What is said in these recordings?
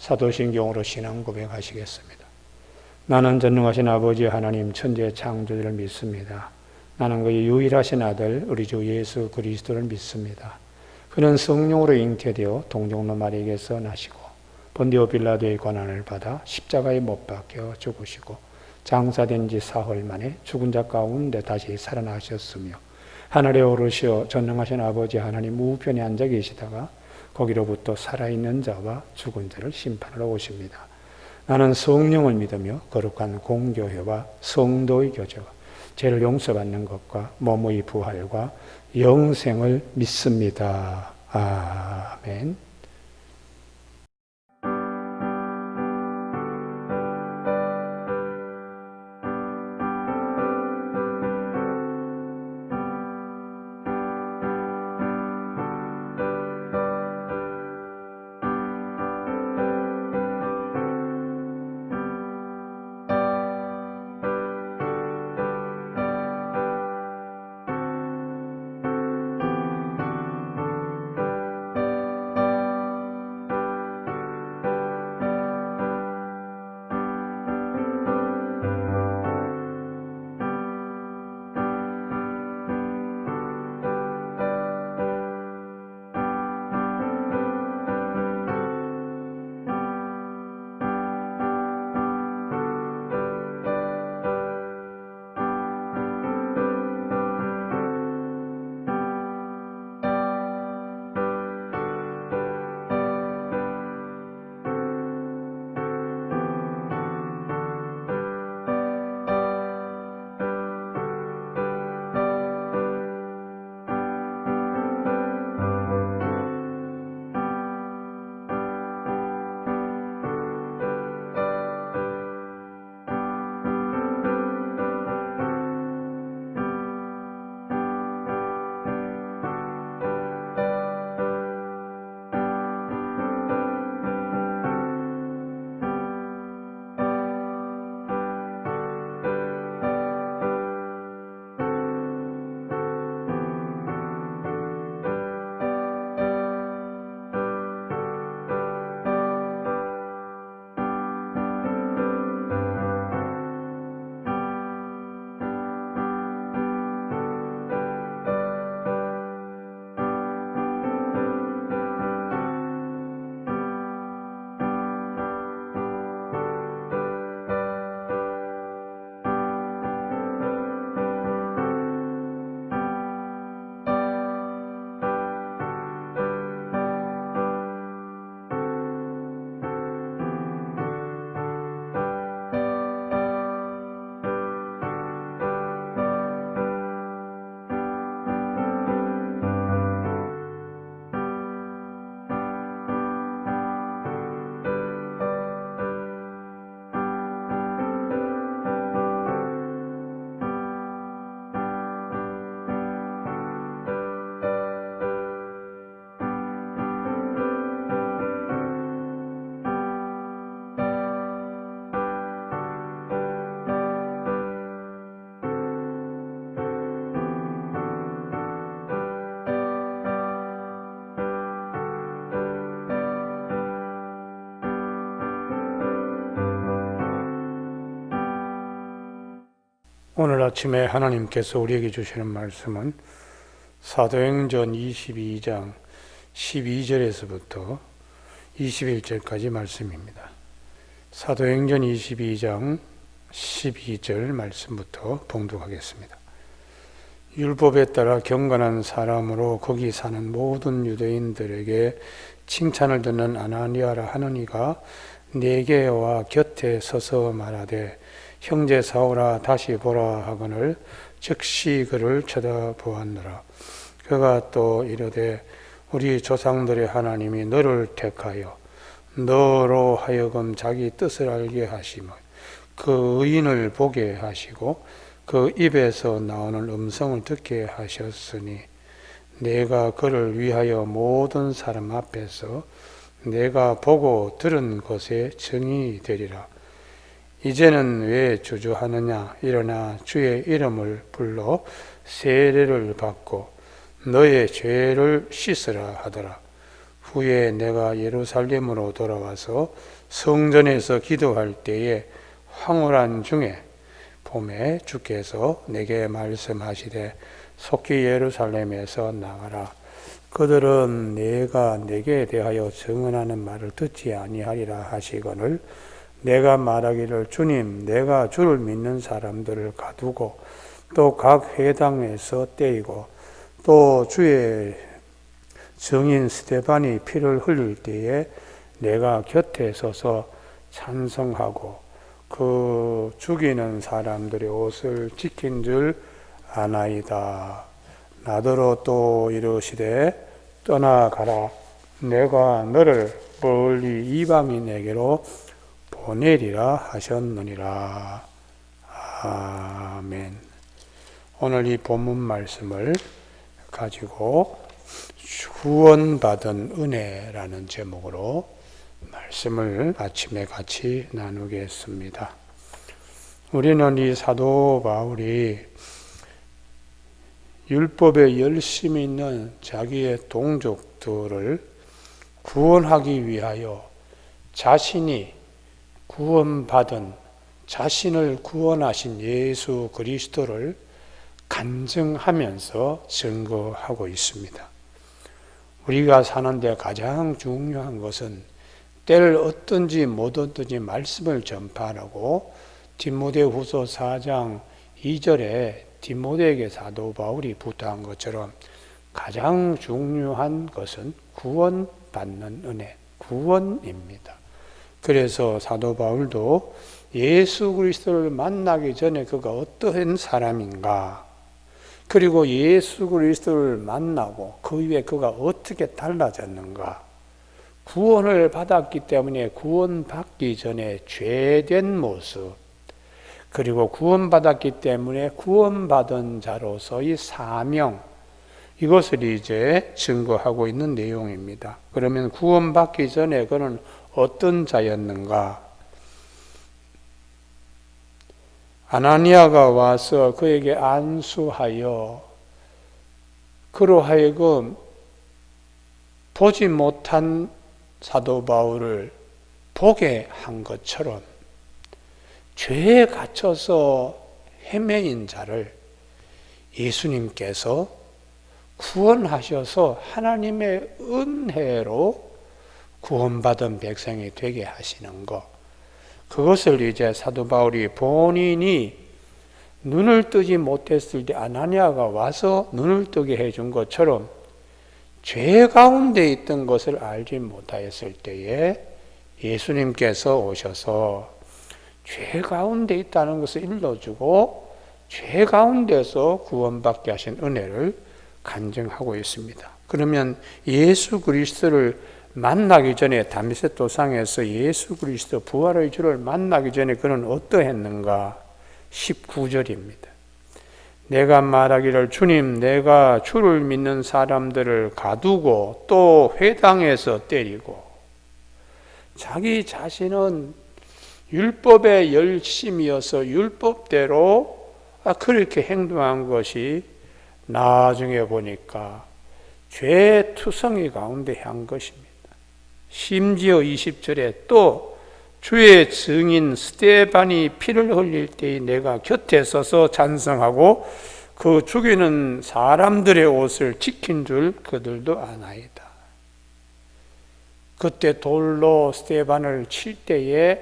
사도신경으로 신앙 고백하시겠습니다. 나는 전능하신 아버지 하나님 천지의 창조주를 믿습니다. 나는 그의 유일하신 아들 우리 주 예수 그리스도를 믿습니다. 그는 성령으로 잉태되어 동정노 마리에게서 나시고 본디오 빌라도의 고난을 받아 십자가에 못 박혀 죽으시고 장사된 지 사흘 만에 죽은 자 가운데 다시 살아나셨으며 하늘에 오르시어 전능하신 아버지 하나님 우편에 앉아 계시다가 거기로부터 살아있는 자와 죽은 자를 심판하러 오십니다. 나는 성령을 믿으며 거룩한 공교회와 성도의 교제와 죄를 용서받는 것과 몸의 부활과 영생을 믿습니다. 아멘. 오늘 아침에 하나님께서 우리에게 주시는 말씀은 사도행전 22장 12절에서부터 21절까지 말씀입니다. 사도행전 22장 12절 말씀부터 봉독하겠습니다. 율법에 따라 경건한 사람으로 거기 사는 모든 유대인들에게 칭찬을 듣는 아나니아라 하는 이가 내게 와 곁에 서서 말하되 형제 사울아 다시 보라 하거늘 즉시 그를 쳐다보았노라. 그가 또 이르되 우리 조상들의 하나님이 너를 택하여 너로 하여금 자기 뜻을 알게 하시며 그 의인을 보게 하시고 그 입에서 나오는 음성을 듣게 하셨으니 내가 그를 위하여 모든 사람 앞에서 내가 보고 들은 것에 증인이 되리라. 이제는 왜 주저하느냐? 일어나 주의 이름을 불러 세례를 받고 너의 죄를 씻으라 하더라. 후에 내가 예루살렘으로 돌아와서 성전에서 기도할 때에 황홀한 중에 봄에 주께서 내게 말씀하시되 속히 예루살렘에서 나가라. 그들은 내가 내게 대하여 증언하는 말을 듣지 아니하리라 하시거늘 내가 말하기를 주님 내가 주를 믿는 사람들을 가두고 또 각 회당에서 때리고 또 주의 증인 스데반이 피를 흘릴 때에 내가 곁에 서서 찬성하고 그 죽이는 사람들의 옷을 지킨 줄 아나이다. 나더러 또 이르시되 떠나가라. 내가 너를 멀리 이방인에게로 보내리라 하셨느니라. 아멘. 오늘 이 본문 말씀을 가지고 구원받은 은혜라는 제목으로 말씀을 아침에 같이 나누겠습니다. 우리는 이 사도 바울이 율법에 열심히 있는 자기의 동족들을 구원하기 위하여 자신이 구원받은 자신을 구원하신 예수 그리스도를 간증하면서 증거하고 있습니다. 우리가 사는데 가장 중요한 것은 때를 얻든지 못 얻든지 말씀을 전파하고 디모데후서 4장 2절에 디모데에게 사도 바울이 부탁한 것처럼 가장 중요한 것은 구원받는 은혜, 구원입니다. 그래서 사도 바울도 예수 그리스도를 만나기 전에 그가 어떠한 사람인가, 그리고 예수 그리스도를 만나고 그 이후에 그가 어떻게 달라졌는가, 구원을 받았기 때문에 구원받기 전에 죄된 모습, 그리고 구원받았기 때문에 구원받은 자로서의 사명, 이것을 이제 증거하고 있는 내용입니다. 그러면 구원받기 전에 그는 어떤 자였는가? 아나니아가 와서 그에게 안수하여 그로 하여금 보지 못한 사도 바울을 보게 한 것처럼 죄에 갇혀서 헤매인 자를 예수님께서 구원하셔서 하나님의 은혜로 구원받은 백성이 되게 하시는 것, 그것을 이제 사도 바울이 본인이 눈을 뜨지 못했을 때 아나니아가 와서 눈을 뜨게 해준 것처럼 죄 가운데 있던 것을 알지 못하였을 때에 예수님께서 오셔서 죄 가운데 있다는 것을 일러주고 죄 가운데서 구원받게 하신 은혜를 간증하고 있습니다. 그러면 예수 그리스도를 만나기 전에 다메섹 도상에서 예수 그리스도 부활의 주를 만나기 전에 그는 어떠했는가? 19절입니다. 내가 말하기를 주님 내가 주를 믿는 사람들을 가두고 또 회당에서 때리고, 자기 자신은 율법의 열심이어서 율법대로 그렇게 행동한 것이 나중에 보니까 죄투성이 가운데 한 것입니다. 심지어 20절에 또 주의 증인 스데반이 피를 흘릴 때에 내가 곁에 서서 찬성하고 그 죽이는 사람들의 옷을 지킨 줄 그들도 아나이다. 그때 돌로 스데반을 칠 때에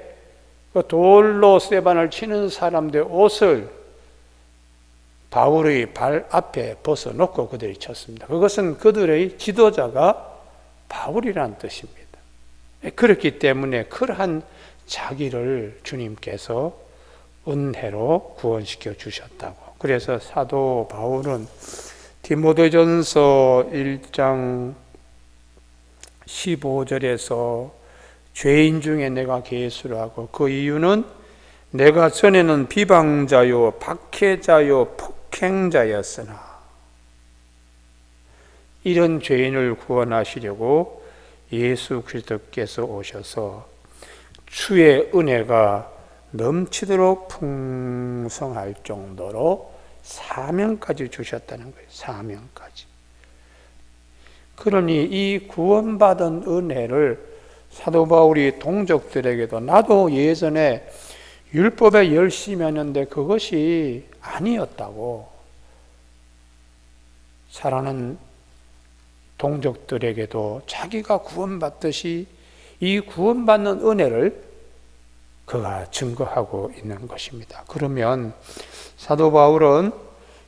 그 돌로 스데반을 치는 사람들의 옷을 바울의 발 앞에 벗어놓고 그들이 쳤습니다. 그것은 그들의 지도자가 바울이라는 뜻입니다. 그렇기 때문에 그러한 자기를 주님께서 은혜로 구원시켜 주셨다고. 그래서 사도 바울은 디모데전서 1장 15절에서 죄인 중에 내가 계수를 하고 그 이유는 내가 전에는 비방자요 박해자요 폭행자였으나 이런 죄인을 구원하시려고 예수 그리스도께서 오셔서 주의 은혜가 넘치도록 풍성할 정도로 사명까지 주셨다는 거예요. 사명까지. 그러니 이 구원받은 은혜를 사도 바울이 동족들에게도 나도 예전에 율법에 열심히 했는데 그것이 아니었다고 사랑하는 동족들에게도 자기가 구원받듯이 이 구원받는 은혜를 그가 증거하고 있는 것입니다. 그러면 사도 바울은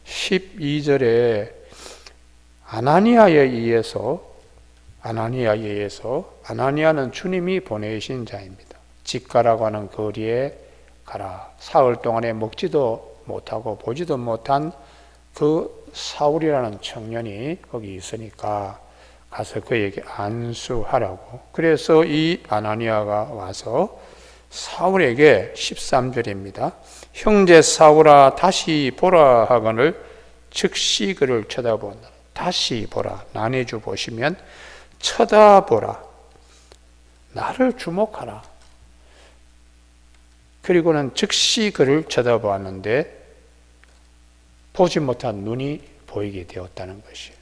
12절에 아나니아에 의해서 아나니아는 주님이 보내신 자입니다. 집가라고 하는 거리에 가라. 사흘 동안에 먹지도 못하고 보지도 못한 그 사울이라는 청년이 거기 있으니까 가서 그에게 안수하라고. 그래서 이 아나니아가 와서 사울에게 13절입니다. 형제 사울아 다시 보라 하거늘 즉시 그를 쳐다본다. 다시 보라. 난해주 보시면 쳐다보라. 나를 주목하라. 그리고는 즉시 그를 쳐다보았는데 보지 못한 눈이 보이게 되었다는 것이에요.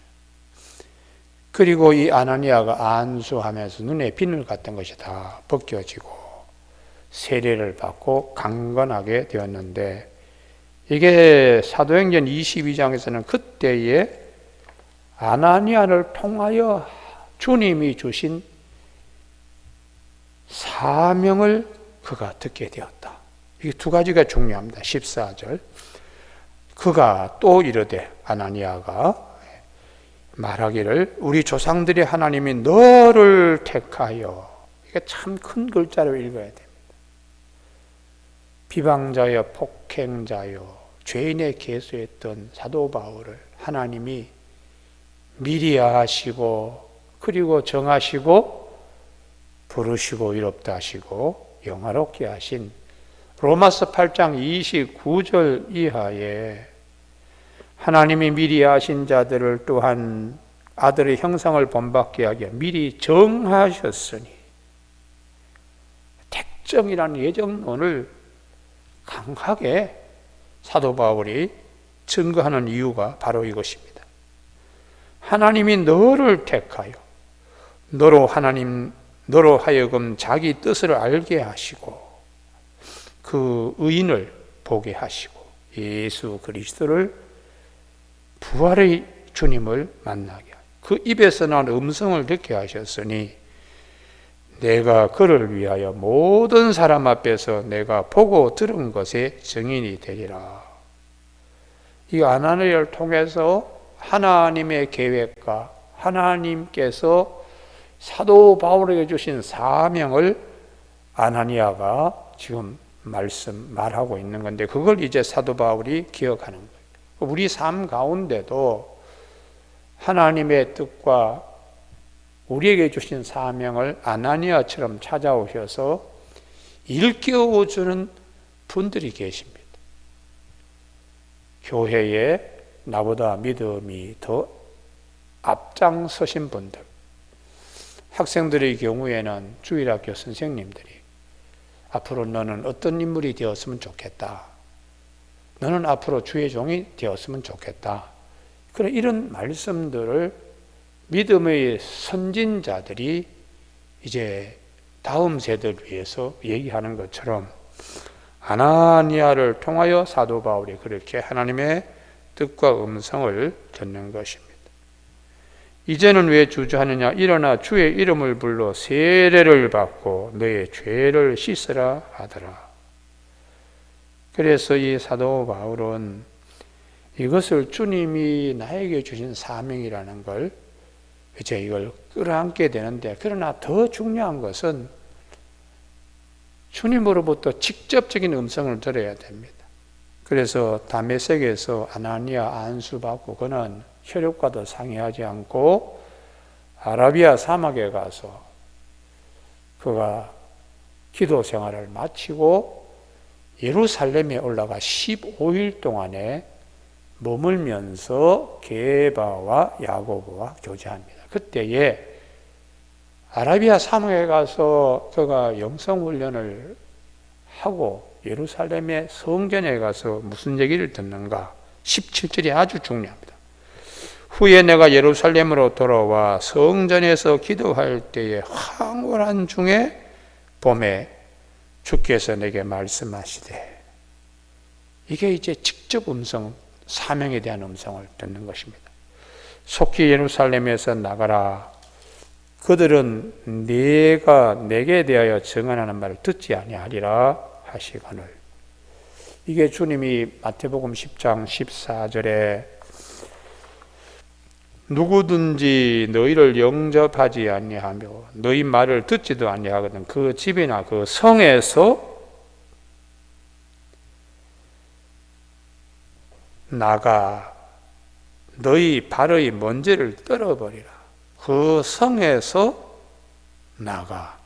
그리고 이 아나니아가 안수하면서 눈에 비늘 같은 것이 다 벗겨지고 세례를 받고 강건하게 되었는데 이게 사도행전 22장에서는 그때에 아나니아를 통하여 주님이 주신 사명을 그가 듣게 되었다. 이게 두 가지가 중요합니다. 14절. 그가 또 이르되 아나니아가 말하기를 우리 조상들의 하나님이 너를 택하여, 이게 참 큰 글자로 읽어야 됩니다. 비방자여 폭행자여 죄인의 계수했던 사도 바울을 하나님이 미리 아시고 그리고 정하시고 부르시고 이롭다 하시고 영화롭게 하신 로마서 8장 29절 이하에 하나님이 미리 아신 자들을 또한 아들의 형상을 본받게 하기 위해 미리 정하셨으니, 택정이라는 예정론을 강하게 사도 바울이 증거하는 이유가 바로 이것입니다. 하나님이 너를 택하여 너로 하여금 자기 뜻을 알게 하시고 그 의인을 보게 하시고 예수 그리스도를 부활의 주님을 만나게 하고 그 입에서 난 음성을 듣게 하셨으니 내가 그를 위하여 모든 사람 앞에서 내가 보고 들은 것의 증인이 되리라. 이 아나니아를 통해서 하나님의 계획과 하나님께서 사도 바울에게 주신 사명을 아나니아가 지금 말하고 있는 건데 그걸 이제 사도 바울이 기억하는 거예요. 우리 삶 가운데도 하나님의 뜻과 우리에게 주신 사명을 아나니아처럼 찾아오셔서 일깨워주는 분들이 계십니다. 교회에 나보다 믿음이 더 앞장서신 분들, 학생들의 경우에는 주일학교 선생님들이 앞으로 너는 어떤 인물이 되었으면 좋겠다, 너는 앞으로 주의 종이 되었으면 좋겠다, 그런 이런 말씀들을 믿음의 선진자들이 이제 다음 세대를 위해서 얘기하는 것처럼 아나니아를 통하여 사도 바울이 그렇게 하나님의 뜻과 음성을 듣는 것입니다. 이제는 왜 주저하느냐? 일어나 주의 이름을 불러 세례를 받고 너의 죄를 씻으라 하더라. 그래서 이 사도 바울은 이것을 주님이 나에게 주신 사명이라는 걸 이제 이걸 끌어안게 되는데, 그러나 더 중요한 것은 주님으로부터 직접적인 음성을 들어야 됩니다. 그래서 다메섹에서 아나니아 안수받고 그는 혈육과도 상의하지 않고 아라비아 사막에 가서 그가 기도 생활을 마치고 예루살렘에 올라가 15일 동안에 머물면서 게바와 야고보와 교제합니다. 그때에 아라비아 사막에 가서 그가 영성훈련을 하고 예루살렘의 성전에 가서 무슨 얘기를 듣는가? 17절이 아주 중요합니다. 후에 내가 예루살렘으로 돌아와 성전에서 기도할 때에 황홀한 중에 봄에 주께서 내게 말씀하시되, 이게 이제 직접 음성, 사명에 대한 음성을 듣는 것입니다. 속히 예루살렘에서 나가라. 그들은 네가 내게 대하여 증언하는 말을 듣지 아니하리라 하시거늘. 이게 주님이 마태복음 10장 14절에 누구든지 너희를 영접하지 아니하며 너희 말을 듣지도 아니하거든 그 집이나 그 성에서 나가 너희 발의 먼지를 떨어버리라. 그 성에서 나가.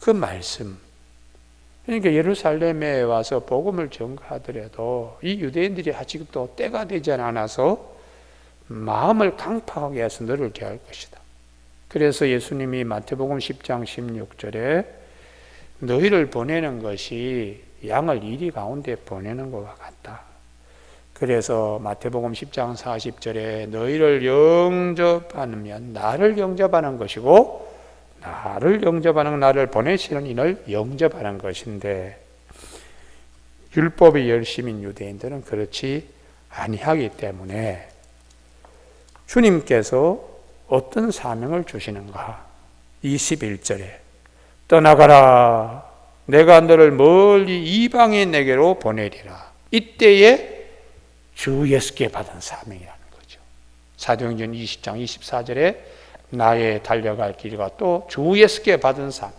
그 말씀. 그러니까 예루살렘에 와서 복음을 전가하더라도 이 유대인들이 아직도 때가 되지 않아서 마음을 강팍하게 해서 너를 대할 것이다. 그래서 예수님이 마태복음 10장 16절에 너희를 보내는 것이 양을 이리 가운데 보내는 것과 같다. 그래서 마태복음 10장 40절에 너희를 영접하면 나를 영접하는 것이고 나를 영접하는 나를 보내시는 이를 영접하는 것인데, 율법의 열심인 유대인들은 그렇지 아니하기 때문에 주님께서 어떤 사명을 주시는가? 21절에 떠나가라. 내가 너를 멀리 이방인에게로 보내리라. 이때에 주 예수께 받은 사명이라는 거죠. 사도행전 20장 24절에 나의 달려갈 길과 또 주 예수께 받은 사명,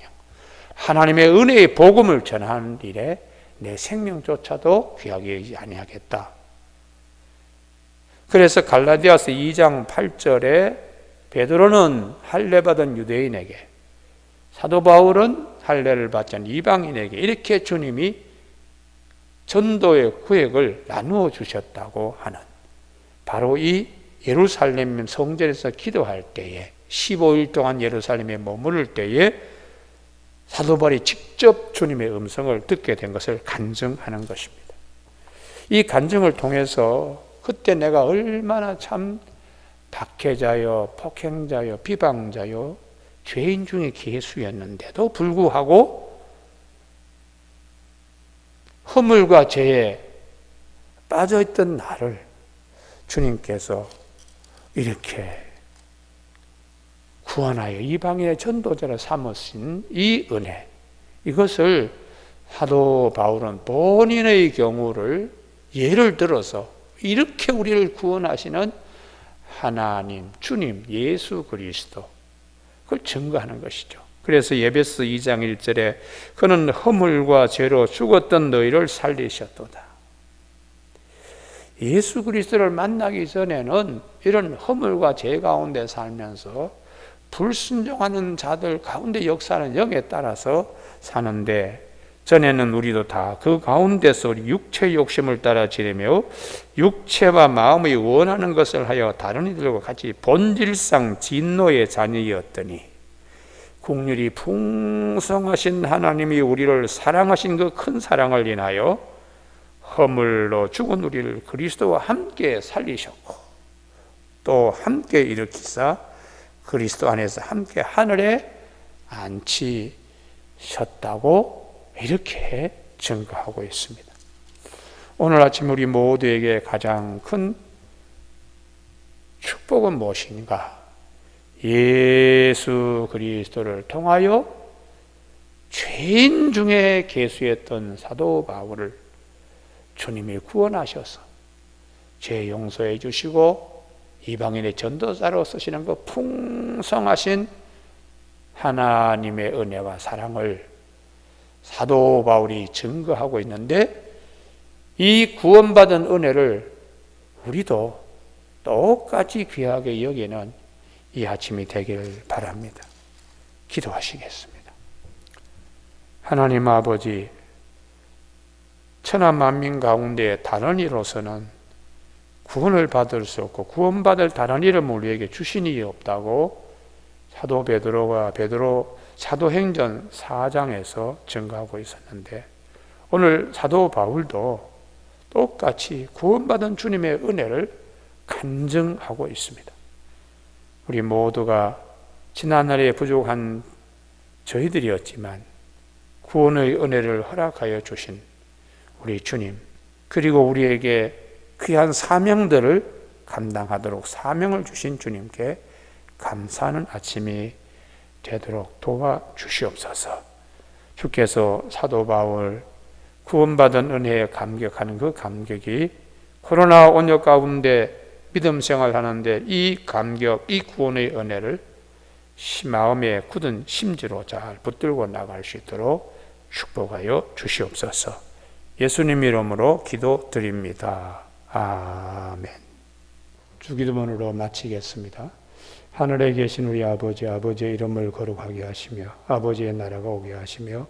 하나님의 은혜의 복음을 전하는 일에 내 생명조차도 귀하게 여기지 아니하겠다. 그래서 갈라디아서 2장 8절에 베드로는 할례 받은 유대인에게, 사도 바울은 할례를 받지 않은 이방인에게 이렇게 주님이 전도의 구획을 나누어 주셨다고 하는, 바로 이 예루살렘 성전에서 기도할 때에 15일 동안 예루살렘에 머무를 때에 사도 바울이 직접 주님의 음성을 듣게 된 것을 간증하는 것입니다. 이 간증을 통해서 그때 내가 얼마나 참 박해자요, 폭행자요, 비방자요, 죄인 중에 괴수였는데도 불구하고 허물과 죄에 빠져있던 나를 주님께서 이렇게 구원하여 이방인의 전도자로 삼으신 이 은혜, 이것을 사도 바울은 본인의 경우를 예를 들어서 이렇게 우리를 구원하시는 하나님, 주님, 예수 그리스도, 그걸 증거하는 것이죠. 그래서 에베소 2장 1절에 그는 허물과 죄로 죽었던 너희를 살리셨도다. 예수 그리스도를 만나기 전에는 이런 허물과 죄 가운데 살면서 불순종하는 자들 가운데 역사하는 영에 따라서 사는데, 전에는 우리도 다 그 가운데서 우리 육체의 욕심을 따라 지내며 육체와 마음이 원하는 것을 하여 다른 이들과 같이 본질상 진노의 자녀였더니 국률이 풍성하신 하나님이 우리를 사랑하신 그 큰 사랑을 인하여 허물로 죽은 우리를 그리스도와 함께 살리셨고 또 함께 일으키사 그리스도 안에서 함께 하늘에 앉히셨다고 이렇게 증거하고 있습니다. 오늘 아침 우리 모두에게 가장 큰 축복은 무엇인가? 예수 그리스도를 통하여 죄인 중에 괴수였던 사도 바울을 주님이 구원하셔서 죄 용서해 주시고 이방인의 전도자로 쓰시는 그 풍성하신 하나님의 은혜와 사랑을 사도 바울이 증거하고 있는데, 이 구원받은 은혜를 우리도 똑같이 귀하게 여기는 이 아침이 되기를 바랍니다. 기도하시겠습니다. 하나님 아버지, 천하 만민 가운데 다른 이로서는 구원을 받을 수 없고 구원받을 다른 이름을 우리에게 주신 이 없다고 사도 베드로가 사도행전 4장에서 증거하고 있었는데, 오늘 사도 바울도 똑같이 구원받은 주님의 은혜를 간증하고 있습니다. 우리 모두가 지난날에 부족한 저희들이었지만 구원의 은혜를 허락하여 주신 우리 주님, 그리고 우리에게 귀한 사명들을 감당하도록 사명을 주신 주님께 감사하는 아침이 되도록 도와주시옵소서. 주께서 사도 바울 구원받은 은혜에 감격하는 그 감격이 코로나 온역 가운데 믿음 생활하는데 이 감격, 이 구원의 은혜를 마음에 굳은 심지로 잘 붙들고 나갈 수 있도록 축복하여 주시옵소서. 예수님 이름으로 기도드립니다. 아멘. 주기도문으로 마치겠습니다. 하늘에 계신 우리 아버지, 아버지의 이름을 거룩하게 하시며 아버지의 나라가 오게 하시며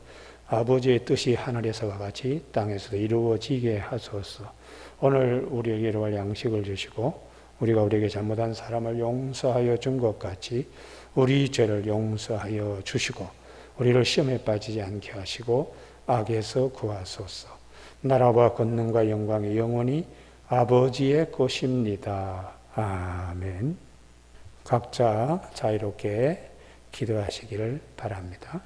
아버지의 뜻이 하늘에서와 같이 땅에서도 이루어지게 하소서. 오늘 우리에게 일용할 양식을 주시고 우리가 우리에게 잘못한 사람을 용서하여 준 것 같이 우리 죄를 용서하여 주시고 우리를 시험에 빠지지 않게 하시고 악에서 구하소서. 나라와 권능과 영광이 영원히 아버지의 것입니다. 아멘. 각자 자유롭게 기도하시기를 바랍니다.